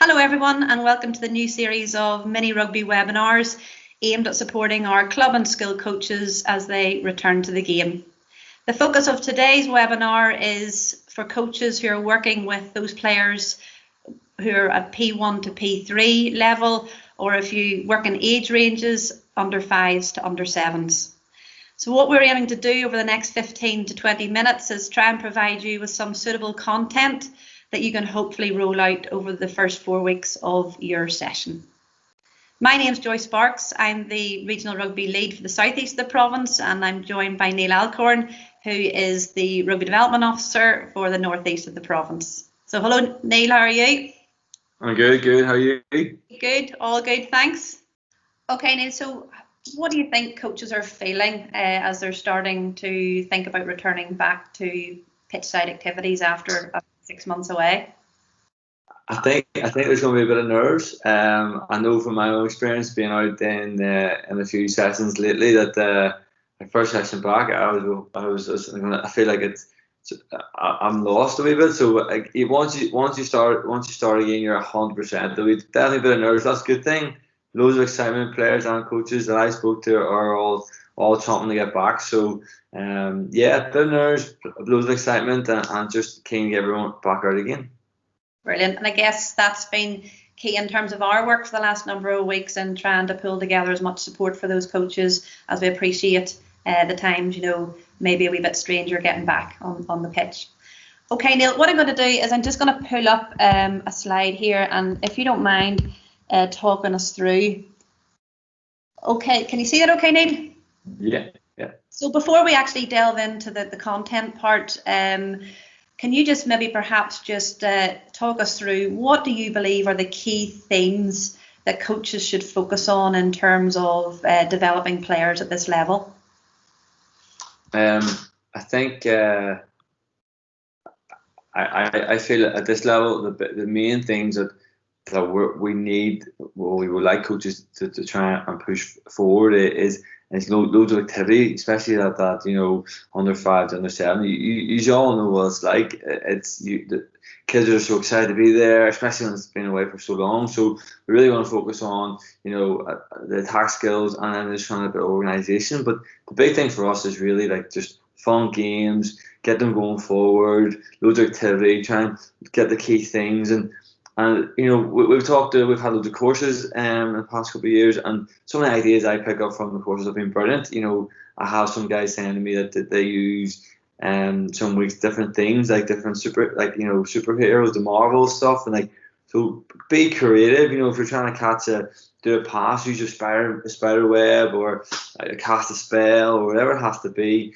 Hello everyone and welcome to the new series of mini rugby webinars aimed at supporting our club and school coaches as they return to the game. The focus of today's webinar is for coaches who are working with those players who are at P1 to P3 level, or if you work in age ranges under 5s to under 7s. So what we're aiming to do over the next 15 to 20 minutes is try and provide you with some suitable content that you can hopefully roll out over the first 4 weeks of your session. My name's Joyce Sparks. I'm the Regional Rugby Lead for the South East of the province, and I'm joined by Neill Alcorn, who is the Rugby Development Officer for the North East of the province. So hello Neill, how are you? I'm good, how are you? Good, all good, thanks. Okay Neill, so what do you think coaches are feeling as they're starting to think about returning back to pitch side activities after 6 months away? I think there's going to be a bit of nerves. I know from my own experience being out in a few sessions lately that my first session back, I feel like I'm lost a wee bit. So like, once you start again, you're 100%. There'll be definitely a bit of nerves. That's a good thing. Loads of excitement. Players and coaches that I spoke to are all chomping to get back. So yeah, a bit of nerves, loads of excitement, and just keen to get everyone back out again. Brilliant. And I guess that's been key in terms of our work for the last number of weeks and trying to pull together as much support for those coaches as we appreciate the times, maybe a wee bit stranger getting back on the pitch. Okay, Neill, what I'm going to do is I'm just going to pull up a slide here, and if you don't mind talking us through. Okay, can you see that okay, Neill? Yeah. So before we actually delve into the content part, can you just maybe perhaps just talk us through what do you believe are the key themes that coaches should focus on in terms of developing players at this level? I think I feel at this level the main things that we would like coaches to try and push forward is loads of activity, especially at that under 5 to under 7. You all know what it's like. The kids are so excited to be there, especially when it's been away for so long. So we really want to focus on the attack skills and then just trying a bit of organisation. But the big thing for us is really like just fun games, get them going forward, loads of activity, try and get the key things. And we've had loads of courses in the past couple of years, and some of the ideas I pick up from the courses have been brilliant. I have some guys saying to me that they use some weeks different things, like different superheroes, the Marvel stuff, and so be creative. If you're trying to do a pass, use a spider web or cast a spell or whatever it has to be.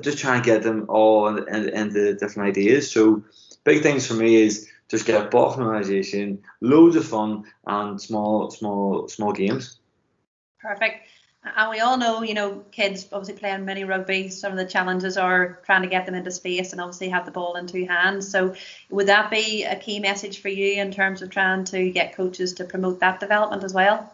Just try and get them all into different ideas. So big things for me is just get a ball organisation, loads of fun, and small games. Perfect. And we all know, kids obviously playing mini rugby, some of the challenges are trying to get them into space and obviously have the ball in two hands. So would that be a key message for you in terms of trying to get coaches to promote that development as well?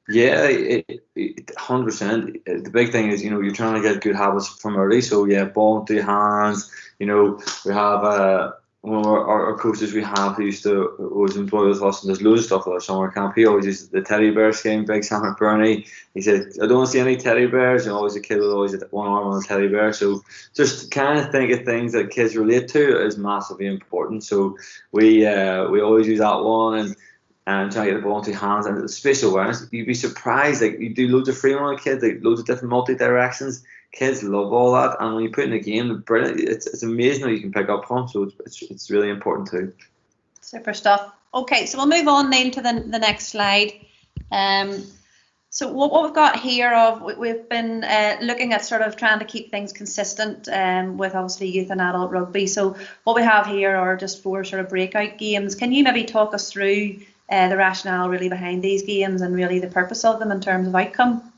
Yeah, 100%. The big thing is, you're trying to get good habits from early. So yeah, ball in two hands. We have one of our coaches we have who used to always employ with us, and there's loads of stuff at our summer camp. He always uses the teddy bear scheme, Big Sam McBurney. He said, I don't see any teddy bears. Always a kid with always one arm on a teddy bear. So just kind of think of things that kids relate to is massively important. So we always use that one and try to get the ball into hands and spatial awareness. You'd be surprised, you do loads of free run with kids, loads of different multi-directions. Kids love all that, and when you put in a game, brilliant. It's amazing what you can pick up from. So it's really important too. Super stuff. Okay, so we'll move on then to the next slide. So what we've got here we've been looking at sort of trying to keep things consistent with obviously youth and adult rugby. So what we have here are just 4 sort of breakout games. Can you maybe talk us through the rationale really behind these games and really the purpose of them in terms of outcome?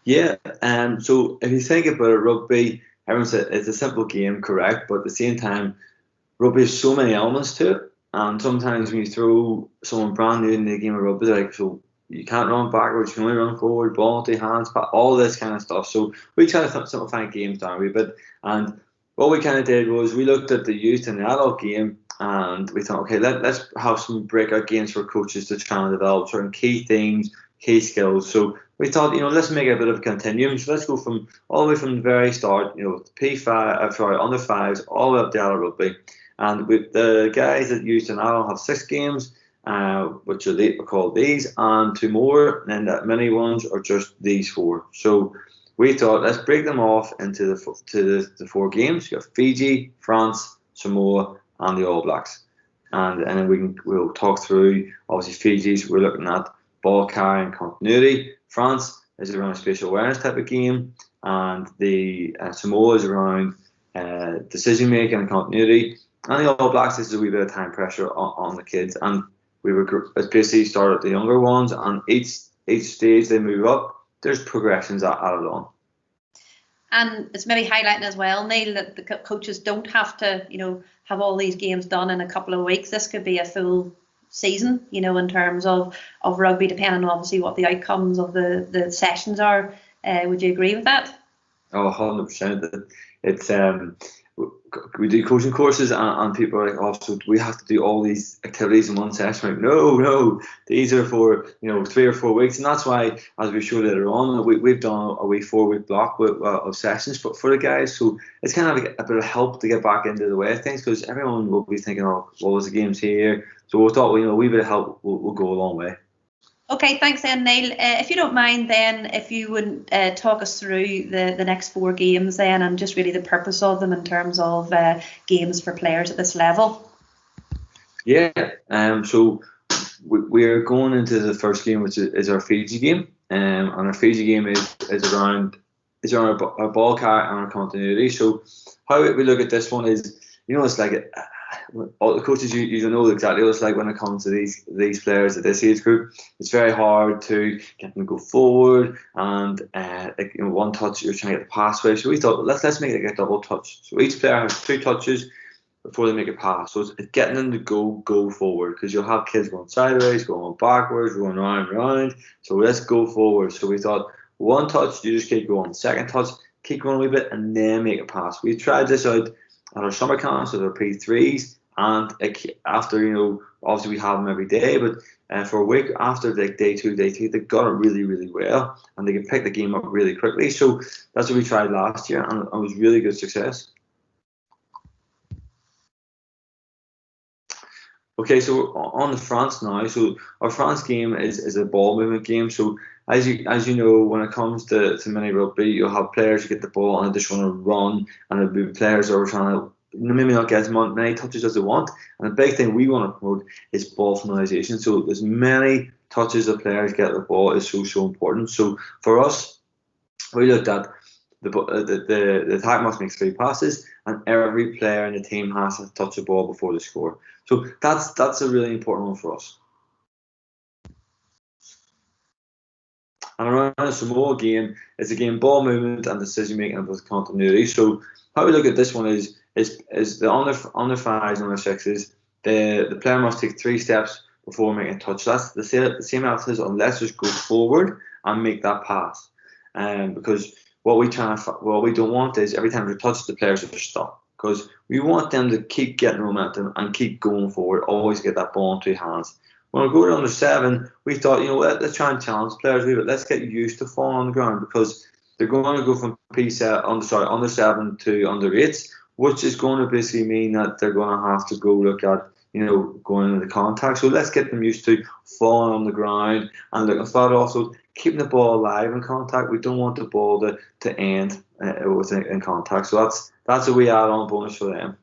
Yeah, so if you think about it, rugby, everyone said it's a simple game, correct, but at the same time, rugby has so many elements to it, and sometimes when you throw someone brand new in the game of rugby, they're like, so you can't run backwards, you can only run forward, ball into hands, all this kind of stuff. So we try to simplify games down a wee bit, and what we kind of did was we looked at the youth and the adult game and we thought, okay, let's have some breakout games for coaches to try and develop certain key themes, key skills. So we thought, let's make it a bit of a continuum. So let's go from all the way from the very start, P5, under fives, all the way up to adult rugby. And with the guys that used to now have 6 games, which are called these, and 2 more, and the mini ones are just these 4. So we thought, let's break them off into the 4 games. You have Fiji, France, Samoa, and the All Blacks. And then we'll talk through, obviously, Fiji's, we're looking at ball carrying continuity. France is around spatial awareness type of game, and the Samoa is around decision making and continuity. And the All Blacks, this is a wee bit of time pressure on the kids. And we were basically started at the younger ones, and each stage they move up, there's progressions added on. And it's maybe highlighting as well, Neill, that the coaches don't have to, have all these games done in a couple of weeks. This could be a full season, in terms of rugby, depending on obviously what the outcomes of the sessions are. Would you agree with that? Oh, 100%. It's we do coaching courses, and people are like, oh, so we have to do all these activities in one session. Like, no, these are for 3 or 4 weeks, and that's why, as we show later on, we've done a 4-week block of sessions for the guys. So it's kind of like a bit of help to get back into the way of things, because everyone will be thinking, oh, what was the games here? So we thought, a wee bit of help will go a long way. Okay, thanks then, Neill. If you don't mind then, if you would talk us through the next 4 games then, and just really the purpose of them in terms of games for players at this level. Yeah, so we're going into the first game, which is our Fiji game, and our Fiji game is around our ball carry and our continuity. So how we look at this one is, it's like all the coaches, you don't know exactly what it's like when it comes to these players at this age group. It's very hard to get them to go forward, and one touch you're trying to get the pass away. So we thought, let's make it like a double touch. So each player has 2 touches before they make a pass. So it's getting them to go forward, because you'll have kids going sideways, going backwards, going round and round. So let's go forward. So we thought, 1 touch, you just keep going. 2nd touch, keep going a wee bit, and then make a pass. We tried this out at our summer camps with our P3s, and after, obviously we have them every day, but for a week after day 2, they got it really, really well, and they can pick the game up really quickly. So that's what we tried last year, and it was really good success. Okay, so on the France now. So our France game is a ball movement game. So as you know, when it comes to mini rugby, you'll have players who get the ball and they just want to run, and there'll be players that are trying to maybe not get as many touches as they want. And the big thing we want to promote is ball finalisation. So as many touches the players get the ball is so important. So for us, we looked at the attack must make 3 passes, and every player in the team has to touch the ball before they score. So that's a really important one for us. And around the Samoa game, it's again ball movement and decision making with continuity. So how we look at this one is the under 5s and under 6s, the player must take 3 steps before making a touch. That's the same emphasis on let's just go forward and make that pass. Because what we don't want is every time we touch, the players to stop, because we want them to keep getting momentum and keep going forward, always get that ball into your hands. When we go to under 7, we thought, let's try and challenge players a bit. Let's get used to falling on the ground, because they're going to go from under 7 to under 8s, which is going to basically mean that they're going to have to go look at, going into the contact. So let's get them used to falling on the ground, and looking for also keeping the ball alive in contact. We don't want the ball to end in contact. So that's a wee add-on bonus for them.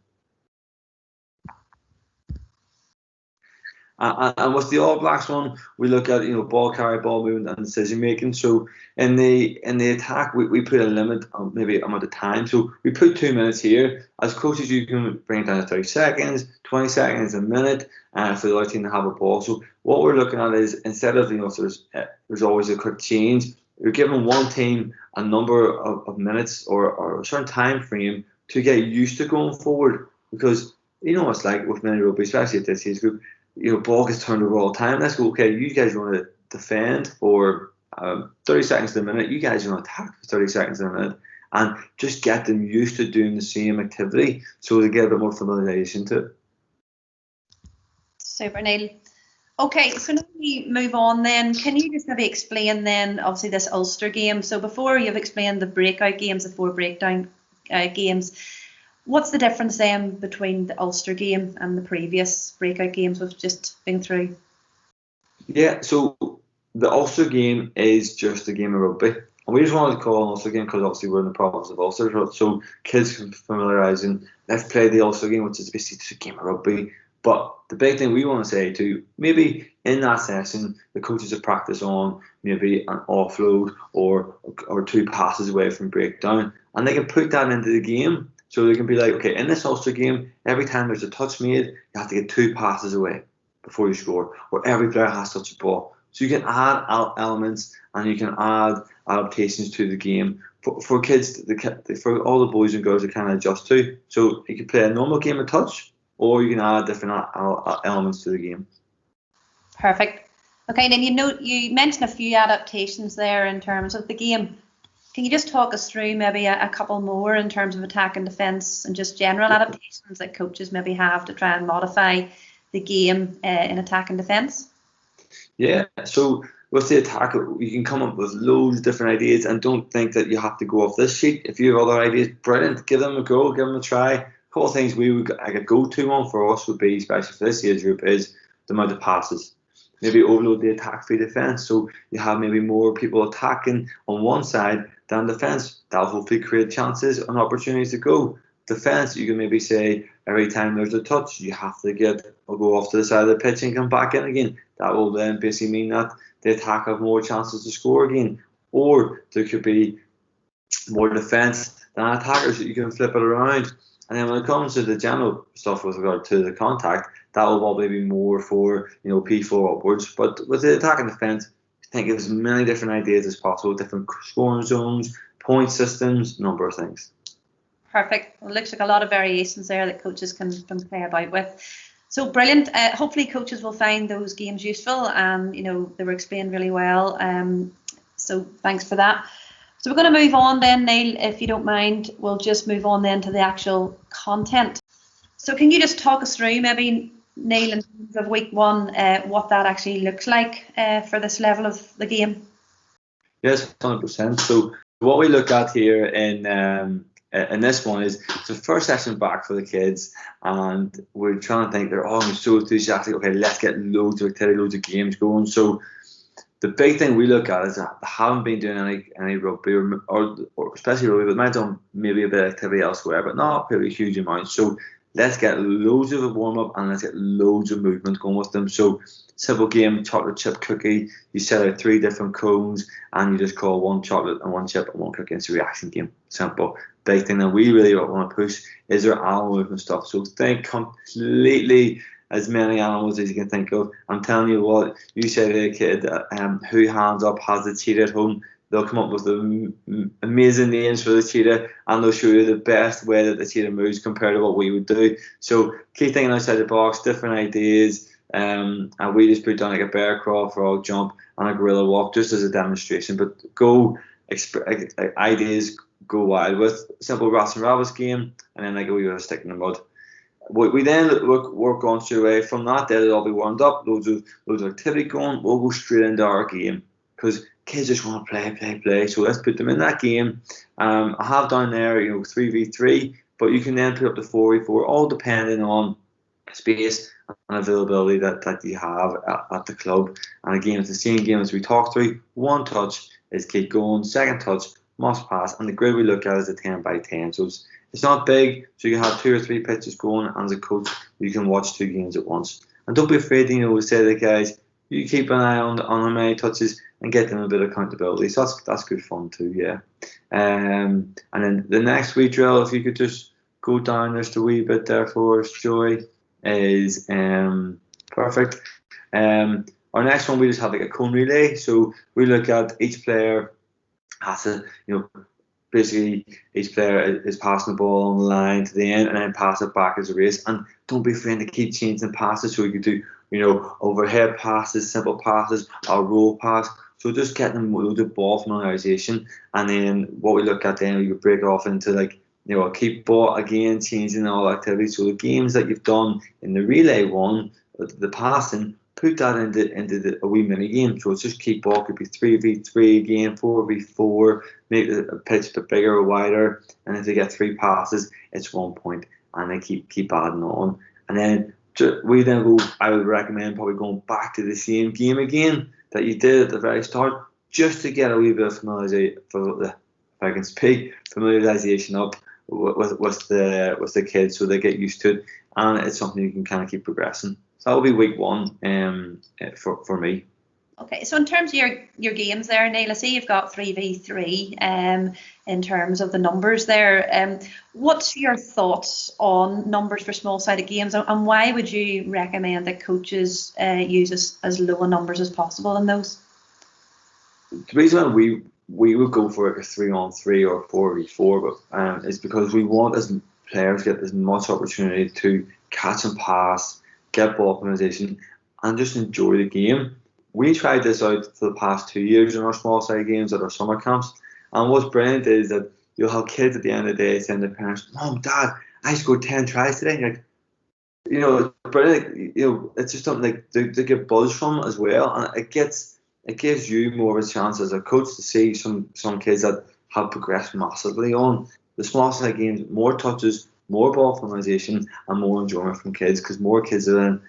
And with the All Blacks one, we look at ball carry, ball movement, and decision making. So in the attack, we put a limit on maybe amount of time. So we put 2 minutes here. As coaches, you can bring it down to 30 seconds, 20 seconds, a minute, for the other team to have a ball. So what we're looking at is, instead of there's always a quick change, you're giving one team a number of minutes or a certain time frame to get used to going forward, because it's like with many rugby, especially at this age group. Ball gets turned over all the time. Let's go, okay, you guys want to defend for 30 seconds to a minute. You guys want to attack for 30 seconds to a minute. And just get them used to doing the same activity, so they get a bit more familiarization to it. Super, Neil. Okay, so now we move on then. Can you just maybe explain then, obviously, this Ulster game? So before you've explained the breakout games, the 4 breakdown games, what's the difference then between the Ulster game and the previous breakout games we've just been through? Yeah, so the Ulster game is just a game of rugby. And we just wanted to call it an Ulster game because obviously we're in the province of Ulster. So kids can familiarise and let's play the Ulster game, which is basically just a game of rugby. But the big thing we want to say too, maybe in that session, the coaches have practice on maybe an offload or 2 passes away from breakdown. And they can put that into the game. So they can be like, okay, in this Ulster game, every time there's a touch made, you have to get 2 passes away before you score. Or every player has to touch a ball. So you can add elements and you can add adaptations to the game for kids, for all the boys and girls to kind of adjust to. So you can play a normal game of touch, or you can add different elements to the game. Perfect. Okay, then you mentioned a few adaptations there in terms of the game. Can you just talk us through maybe a couple more in terms of attack and defence and just general adaptations that coaches maybe have to try and modify the game in attack and defence? Yeah, so with the attack, you can come up with loads of different ideas and don't think that you have to go off this sheet. If you have other ideas, brilliant, give them a go, give them a try. A couple of things a go-to one for us would be, especially for this age group, is the amount of passes. Maybe overload the attack free defence, so you have maybe more people attacking on one side than defence. That'll hopefully create chances and opportunities to go. Defence, you can maybe say every time there's a touch, you have to go off to the side of the pitch and come back in again. That will then basically mean that the attack have more chances to score again. Or there could be more defence than attackers. You can flip it around. And then when it comes to the general stuff with regard to the contact, that will probably be more for P4 upwards. But with the attack and defence, I think there's as many different ideas as possible, different scoring zones, point systems, number of things. Perfect. Well, it looks like a lot of variations there that coaches can play about with. So brilliant. Hopefully coaches will find those games useful and they were explained really well. So thanks for that. So we're going to move on then, Neil, if you don't mind. We'll just move on then to the actual content. So can you just talk us through maybe, Neil, in terms of week 1, what that actually looks like for this level of the game? Yes, 100%. So what we look at here in this one is the first session back for the kids, and we're trying to think they're all so enthusiastic. Okay, let's get loads of activity, loads of games going. So the big thing we look at is that they haven't been doing any rugby or especially rugby, but they might have done maybe a bit of activity elsewhere, but not really huge amounts. So let's get loads of a warm up and let's get loads of movement going with them. So simple game, chocolate chip cookie. You set out 3 different cones and you just call 1 chocolate and 1 chip and 1 cookie. It's a reaction game. Simple. Big thing that we really want to push is their animal movement stuff. So think completely as many animals as you can think of. I'm telling you what, you say to a kid who hands up has the cheetah at home, they'll come up with amazing names for the cheetah and they'll show you the best way that the cheetah moves compared to what we would do. So keep thinking outside the box, different ideas. And we just put down like a bear crawl, frog jump and a gorilla walk just as a demonstration. But ideas go wild with simple rats and rabbits game and then like a wee bit of stick in the mud. We then work on straight away from that. They'll all be warmed up, loads of activity going. We'll go straight into our game because kids just want to play. So let's put them in that game. I have down there 3v3, but you can then put up to 4v4, all depending on space and availability that you have at the club. And again, it's the same game as we talked through. 1 touch is keep going, 2nd touch must pass, and the grid we look at is a 10 by 10. So it's not big, so you can have 2 or 3 pitches going, and as a coach, you can watch 2 games at once. And don't be afraid to say to the guys, you keep an eye on how many touches and get them a bit of accountability. So that's good fun too, yeah. And then the next wee drill, if you could just go down just a wee bit there for us, Joy, is perfect. Our next one, we just have like a cone relay. So we look at each player has to, basically each player is passing the ball on the line to the end and then pass it back as a race. And don't be afraid to keep changing passes. So we could do, overhead passes, simple passes, a roll pass. So just getting them loads of ball familiarization. And then what we look at then, we could break it off into like, a keep ball, again, changing all activities. So the games that you've done in the relay one, the passing, put that into a wee mini game. So it's just keep ball, could be 3v3 again, 4v4, make the pitch a bit bigger or wider, and if they get 3 passes, it's 1 point, and they keep adding on. And then I would recommend probably going back to the same game again that you did at the very start, just to get a wee bit of familiarization up with the kids, so they get used to it, and it's something you can kind of keep progressing. So that will be week 1 for me. Okay, so in terms of your games there, Neill, I see you've got 3v3 in terms of the numbers there. What's your thoughts on numbers for small-sided games, and why would you recommend that coaches use as low a numbers as possible in those? The reason we would go for a 3-on-3 or 4v4, but is because we want as players get as much opportunity to catch and pass, get ball optimization, and just enjoy the game. We tried this out for the past 2 years in our small side games at our summer camps, and what's brilliant is that you'll have kids at the end of the day saying to their parents, "Mom, Dad, I scored 10 tries today." And you're like, it's brilliant. It's just something like they get buzz from as well, and it gives you more of a chance as a coach to see some kids that have progressed massively on the small side games. More touches, more ball formation, and more enjoyment from kids, because more kids they're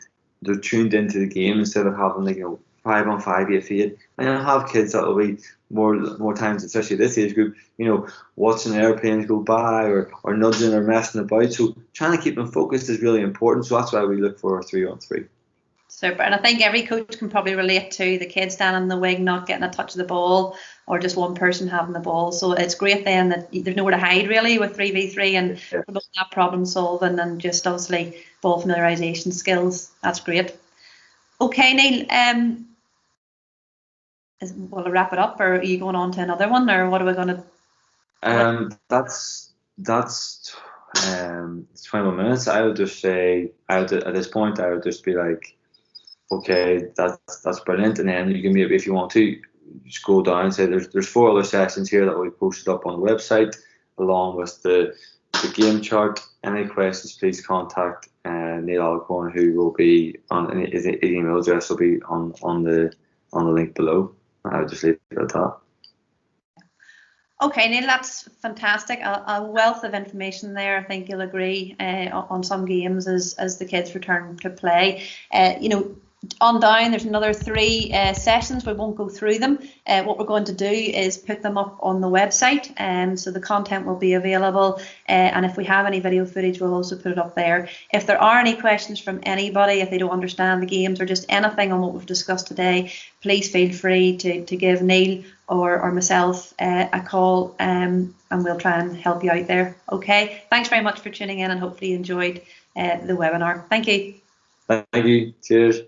tuned into the game instead of having 5-on-5 8v8. And you'll have kids that will be more times, especially this age group, watching airplanes go by or nudging or messing about. So trying to keep them focused is really important. So that's why we look for a 3-on-3. Super. And I think every coach can probably relate to the kids standing in the wing not getting a touch of the ball, or just one person having the ball. So it's great then that there's nowhere to hide really with 3v3, and promote that problem solving and just obviously ball familiarisation skills. That's great. Okay, Neill, will I wrap it up, or are you going on to another one, or what are we going to? That's 21 minutes. I would just say, at this point, I would just be like, okay, that's brilliant. And then you can maybe, if you want to, scroll down and say there's 4 other sessions here that we posted up on the website, along with the game chart. Any questions, please contact Neill Alcorn, who will be on his email address will be on the link below. I would just leave it at that. Okay, Neill, that's fantastic. A wealth of information there. I think you'll agree on some games as the kids return to play. On down, there's another 3 sessions. We won't go through them. What we're going to do is put them up on the website, so the content will be available, and if we have any video footage, we'll also put it up there. If there are any questions from anybody, if they don't understand the games or just anything on what we've discussed today, please feel free to give Neill or myself a call, and we'll try and help you out there. Okay, thanks very much for tuning in, and hopefully you enjoyed the webinar. Thank you. Thank you. Cheers.